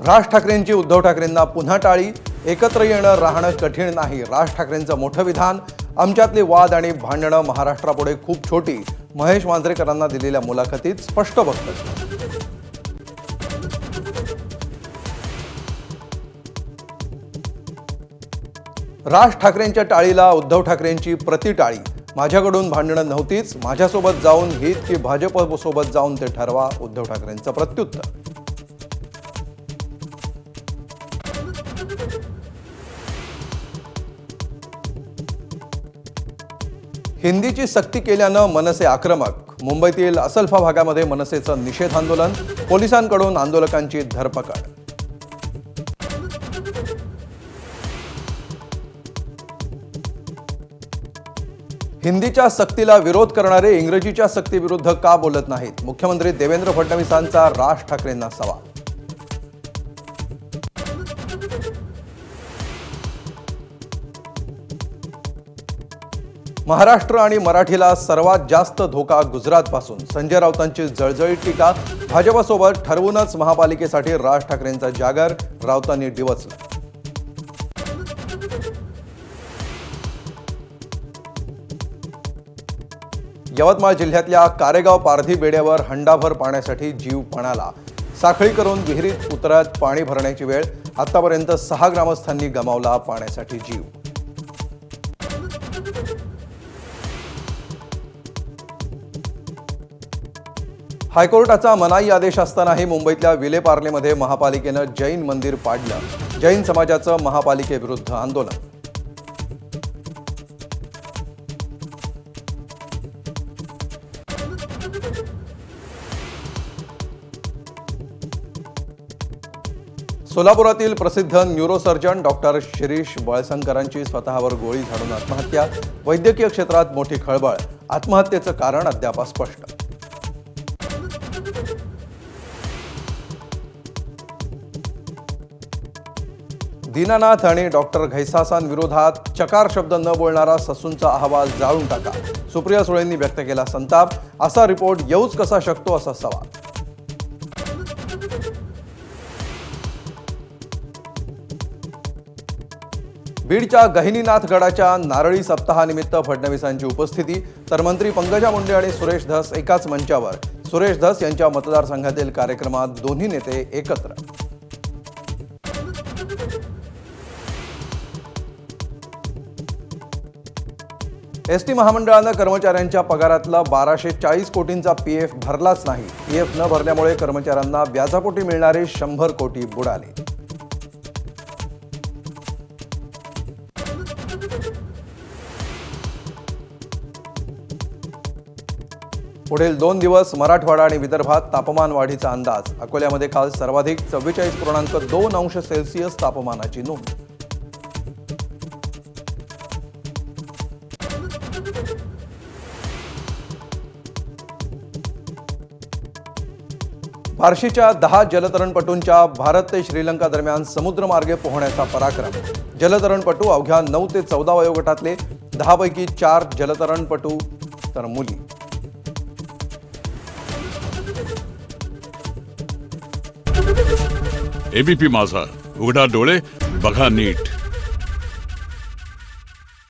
राज ठाकरेंची उद्धव ठाकरेंना पुन्हा टाळी, एकत्र येणं राहणं कठीण नाही. राज ठाकरेंचं मोठं विधान. आमच्यातले वाद आणि भांडणं महाराष्ट्रापुढे खूप छोटी. महेश मांजरेकरांना दिलेल्या मुलाखतीत स्पष्ट वक्तव्य. राज ठाकरेंच्या टाळीला उद्धव ठाकरेंची प्रतिटाळी. माझ्याकडून भांडणं नव्हतीच, माझ्यासोबत जाऊन हित की भाजपसोबत जाऊन ते ठरवा. उद्धव ठाकरेंचं प्रत्युत्तर. हिंदीची सक्ती केल्यानं मनसे आक्रमक. मुंबईतील असलफा भागामध्ये मनसेचं निषेध आंदोलन. पोलिसांकडून आंदोलकांची धरपकड. हिंदीच्या सक्तीला विरोध करणारे इंग्रजीच्या सक्तीविरुद्ध का बोलत नाहीत? मुख्यमंत्री देवेंद्र फडणवीसांचा राज ठाकरेंना सवाल. महाराष्ट्र आणि मराठीला सर्वात जास्त धोका गुजरातपासून. संजय राऊतांची जळजळीत टीका. भाजपसोबत ठरवूनच महापालिकेसाठी राज ठाकरेंचा जागर. राऊतांनी डिवचलं. यवतमाळ जिल्ह्यातल्या कारेगाव पारधी बेड्यावर हंडाभर पाण्यासाठी जीव पणाला. साखळी करून विहिरीत उतरत पाणी भरण्याची वेळ. आतापर्यंत 6 ग्रामस्थांनी गमावला पाण्यासाठी जीव. हायकोर्टाचा मनाई आदेश असतानाही मुंबईतल्या विलेपार्लेमध्ये महापालिकेनं जैन मंदिर पाडलं. जैन समाजाचं महापालिकेविरुद्ध आंदोलन. सोलापुरातील प्रसिद्ध न्यूरोसर्जन डॉक्टर शिरीष बळसंकरांची स्वतःवर गोळी झाडून आत्महत्या. वैद्यकीय क्षेत्रात मोठी खळबळ. आत्महत्येचं कारण अद्याप अस्पष्ट. दीनानाथ आणि डॉक्टर घैसासांविरोधात चकार शब्द न बोलणारा ससूनचा अहवाल जाळून टाका. सुप्रिया सुळेंनी व्यक्त केला संताप. असा रिपोर्ट येऊच कसा शकतो असा सवाल. बीडच्या गहिनीनाथ गडाच्या नारळी सप्ताहानिमित्त फडणवीसांची उपस्थिती. तर मंत्री पंकजा मुंडे आणि सुरेश धस एकाच मंचावर. सुरेश धस यांच्या मतदारसंघातील कार्यक्रमात दोन्ही नेते एकत्र. एसटी महामंडळानं कर्मचाऱ्यांच्या पगारातला 1240 कोटींचा पीएफ भरलाच नाही. पीएफ न भरल्यामुळे कर्मचाऱ्यांना व्याजापोटी मिळणारे 100 कोटी बुडाले. पुढील 2 दिवस मराठवाडा आणि विदर्भात तापमान वाढीचा अंदाज. अकोल्यामध्ये काल सर्वाधिक 44.2 अंश सेल्सिअस तापमानाची नोंद. बार्शीच्या 10 जलतरणपटूंच्या भारत ते श्रीलंका दरम्यान समुद्रमार्गे पोहण्याचा पराक्रम. जलतरणपटू अवघ्या 9 ते 14 वयोगटातले. 10 पैकी 4 जलतरणपटू तर मुली. एबीपी माझा, उघडा डोळे बघा नीट.